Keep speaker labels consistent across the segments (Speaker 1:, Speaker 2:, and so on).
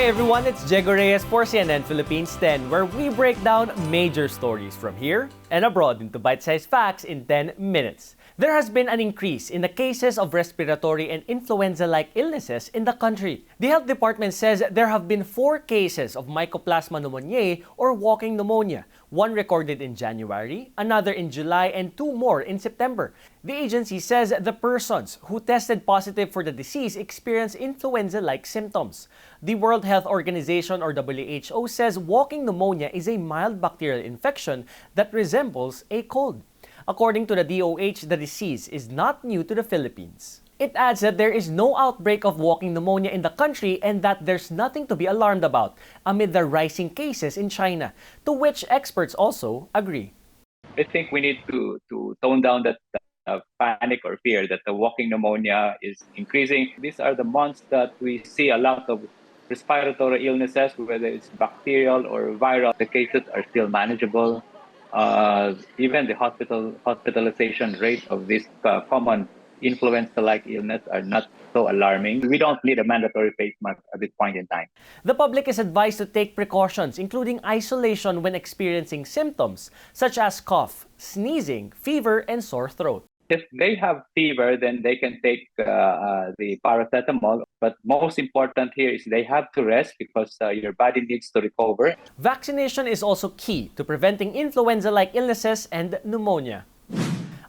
Speaker 1: Hey everyone, it's Jego Reyes for CNN Philippines 10, where we break down major stories from here and abroad into bite-sized facts in 10 minutes. There has been an increase in the cases of respiratory and influenza-like illnesses in the country. The health department says there have been 4 cases of Mycoplasma pneumoniae or walking pneumonia, one recorded in January, another in July, and 2 more in September. The agency says the persons who tested positive for the disease experienced influenza-like symptoms. The World Health Organization or WHO says walking pneumonia is a mild bacterial infection that resembles a cold. According to the DOH, the disease is not new to the Philippines. It adds that there is no outbreak of walking pneumonia in the country and that there's nothing to be alarmed about amid the rising cases in China, to which experts also agree.
Speaker 2: I think we need to tone down that panic or fear that the walking pneumonia is increasing. These are the months that we see a lot of respiratory illnesses, whether it's bacterial or viral. The cases are still manageable. Even the hospitalization rate of this common influenza-like illness are not so alarming. We don't need a mandatory face mask at this point in time.
Speaker 1: The public is advised to take precautions, including isolation when experiencing symptoms such as cough, sneezing, fever, and sore throat.
Speaker 2: If they have fever, then they can take the paracetamol. But most important here is they have to rest because your body needs to recover.
Speaker 1: Vaccination is also key to preventing influenza-like illnesses and pneumonia.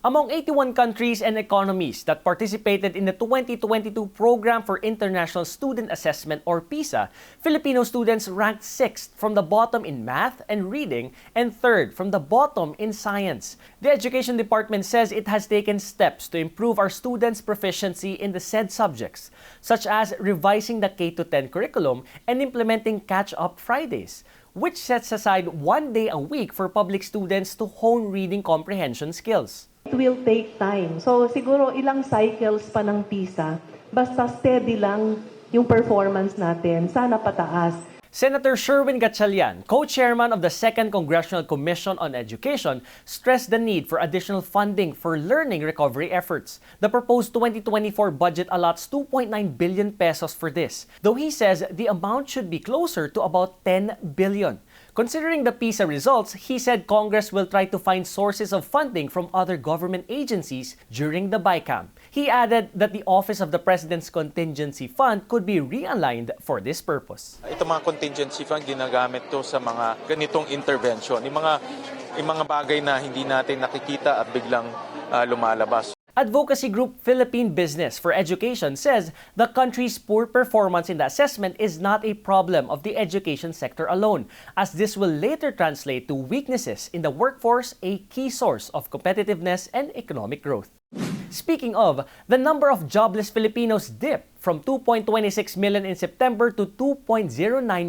Speaker 1: Among 81 countries and economies that participated in the 2022 Program for International Student Assessment or PISA, Filipino students ranked 6th from the bottom in math and reading and 3rd from the bottom in science. The Education Department says it has taken steps to improve our students' proficiency in the said subjects, such as revising the K-10 curriculum and implementing Catch-Up Fridays, which sets aside 1 day a week for public students to hone reading comprehension skills.
Speaker 3: It will take time. So siguro ilang cycles pa ng PISA, basta steady lang yung performance natin, sana pataas.
Speaker 1: Senator Sherwin Gatchalian, co-chairman of the 2nd Congressional Commission on Education, stressed the need for additional funding for learning recovery efforts. The proposed 2024 budget allots 2.9 billion pesos for this, though he says the amount should be closer to about 10 billion. Considering the PISA results, he said Congress will try to find sources of funding from other government agencies during the BICAM. He added that the Office of the President's Contingency Fund could be realigned for this purpose.
Speaker 4: Ito mga contingency fund, ginagamit to sa mga ganitong intervention. Yung mga bagay na hindi natin nakikita at biglang lumalabas.
Speaker 1: Advocacy group Philippine Business for Education says the country's poor performance in the assessment is not a problem of the education sector alone, as this will later translate to weaknesses in the workforce, a key source of competitiveness and economic growth. Speaking of, the number of jobless Filipinos dipped from 2.26 million in September to 2.09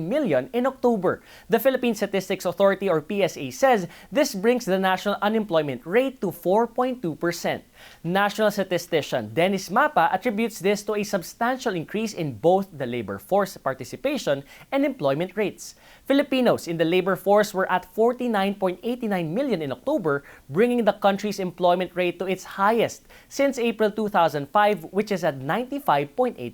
Speaker 1: million in October. The Philippine Statistics Authority or PSA says this brings the national unemployment rate to 4.2%. National statistician Dennis Mapa attributes this to a substantial increase in both the labor force participation and employment rates. Filipinos in the labor force were at 49.89 million in October, bringing the country's employment rate to its highest since April 2005, which is at 95.8%.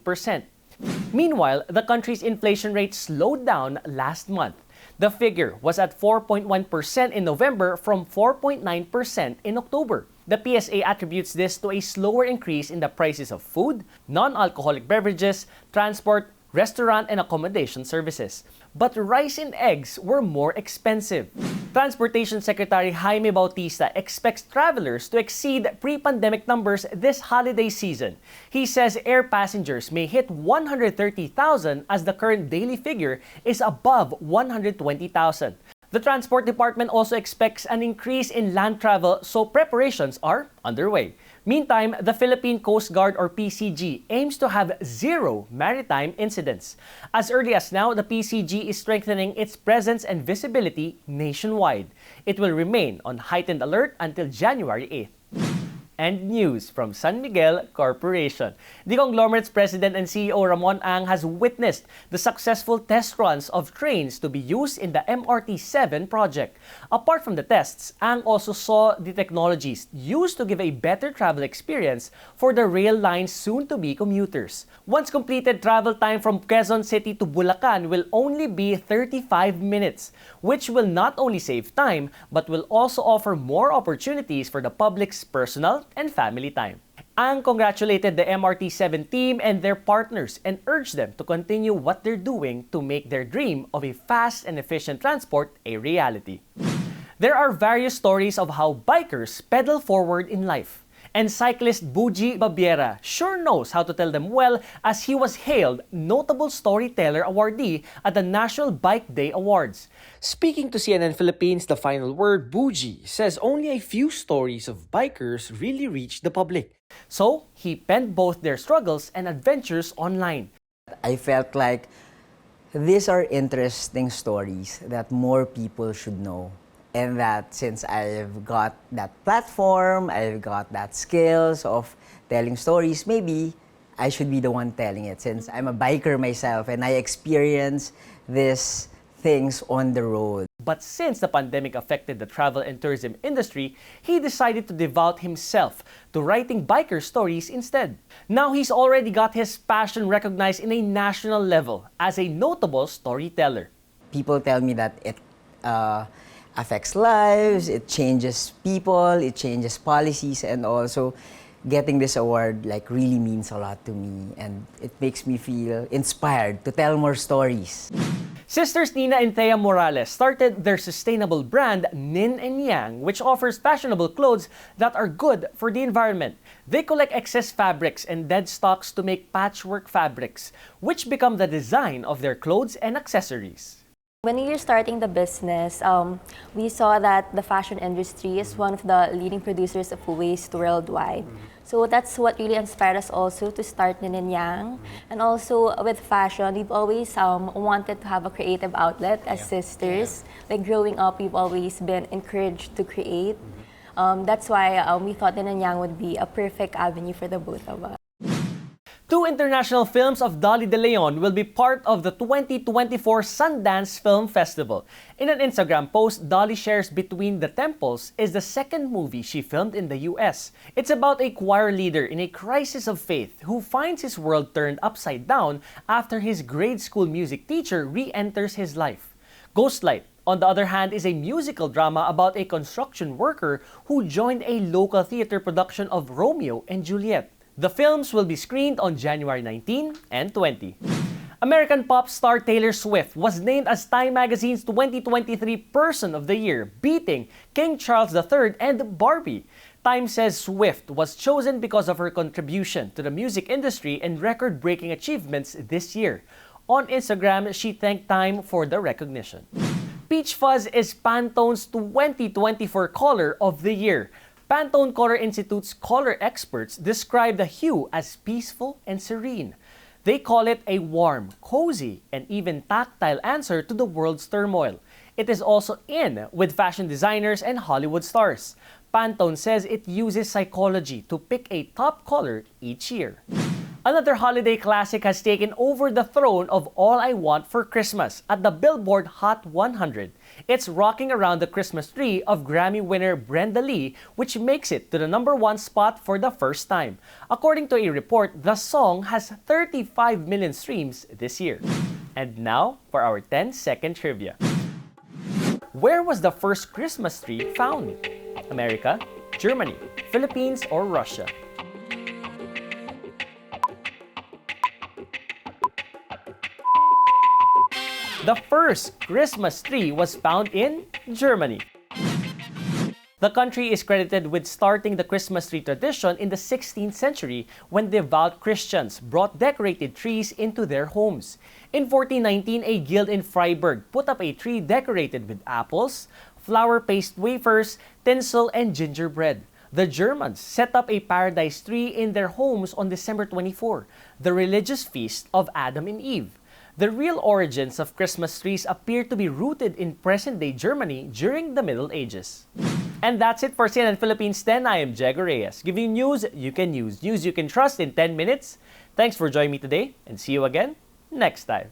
Speaker 1: Meanwhile, the country's inflation rate slowed down last month. The figure was at 4.1% in November from 4.9% in October. The PSA attributes this to a slower increase in the prices of food, non-alcoholic beverages, transport, restaurant and accommodation services. But rice and eggs were more expensive. Transportation Secretary Jaime Bautista expects travelers to exceed pre-pandemic numbers this holiday season. He says air passengers may hit 130,000 as the current daily figure is above 120,000. The Transport Department also expects an increase in land travel, so preparations are underway. Meantime, the Philippine Coast Guard or PCG aims to have 0 maritime incidents. As early as now, the PCG is strengthening its presence and visibility nationwide. It will remain on heightened alert until January 8th. and news from San Miguel Corporation. The conglomerate's president and CEO Ramon Ang has witnessed the successful test runs of trains to be used in the MRT-7 project. Apart from the tests, Ang also saw the technologies used to give a better travel experience for the rail line's soon-to-be commuters. Once completed, travel time from Quezon City to Bulacan will only be 35 minutes, which will not only save time but will also offer more opportunities for the public's personal and family time. Ang congratulated the MRT-7 team and their partners and urged them to continue what they're doing to make their dream of a fast and efficient transport a reality. There are various stories of how bikers pedal forward in life. And cyclist Buji Babiera sure knows how to tell them well, as he was hailed Notable Storyteller awardee at the National Bike Day Awards. Speaking to CNN Philippines, The Final Word, Buji says only a few stories of bikers really reach the public. So, he penned both their struggles and adventures online.
Speaker 5: I felt like these are interesting stories that more people should know. And that since I've got that platform, I've got that skills of telling stories, maybe I should be the one telling it, since I'm a biker myself and I experience these things on the road.
Speaker 1: But since the pandemic affected the travel and tourism industry, he decided to devote himself to writing biker stories instead. Now he's already got his passion recognized in a national level as a notable storyteller.
Speaker 5: People tell me that it affects lives, it changes people, it changes policies, and also getting this award really means a lot to me, and it makes me feel inspired to tell more stories.
Speaker 1: Sisters Nina and Thea Morales started their sustainable brand Nin and Yang, which offers fashionable clothes that are good for the environment. They collect excess fabrics and dead stocks to make patchwork fabrics, which become the design of their clothes and accessories.
Speaker 6: When we were starting the business, we saw that the fashion industry is one of the leading producers of waste worldwide. So that's what really inspired us also to start Nin and Yang. And also with fashion, we've always wanted to have a creative outlet as sisters. Like growing up, we've always been encouraged to create. That's why we thought Nin and Yang would be a perfect avenue for the both of us.
Speaker 1: 2 international films of Dolly de Leon will be part of the 2024 Sundance Film Festival. In an Instagram post, Dolly shares Between the Temples is the second movie she filmed in the US. It's about a choir leader in a crisis of faith who finds his world turned upside down after his grade school music teacher re-enters his life. Ghostlight, on the other hand, is a musical drama about a construction worker who joined a local theater production of Romeo and Juliet. The films will be screened on January 19 and 20. American pop star Taylor Swift was named as Time Magazine's 2023 Person of the Year, beating King Charles III and Barbie. Time says Swift was chosen because of her contribution to the music industry and record-breaking achievements this year. On Instagram, she thanked Time for the recognition. Peach Fuzz is Pantone's 2024 Color of the Year. Pantone Color Institute's color experts describe the hue as peaceful and serene. They call it a warm, cozy, and even tactile answer to the world's turmoil. It is also in with fashion designers and Hollywood stars. Pantone says it uses psychology to pick a top color each year. Another holiday classic has taken over the throne of All I Want for Christmas at the Billboard Hot 100. It's rocking around the Christmas tree of Grammy winner Brenda Lee, which makes it to the #1 spot for the first time. According to a report, the song has 35 million streams this year. And now for our 10-second trivia. Where was the first Christmas tree found? America, Germany, Philippines, or Russia? The first Christmas tree was found in Germany. The country is credited with starting the Christmas tree tradition in the 16th century when devout Christians brought decorated trees into their homes. In 1419, a guild in Freiburg put up a tree decorated with apples, flour paste wafers, tinsel, and gingerbread. The Germans set up a paradise tree in their homes on December 24, the religious feast of Adam and Eve. The real origins of Christmas trees appear to be rooted in present-day Germany during the Middle Ages. And that's it for CNN Philippines 10. I am Jego Reyes, giving you news you can use, news you can trust in 10 minutes. Thanks for joining me today, and see you again next time.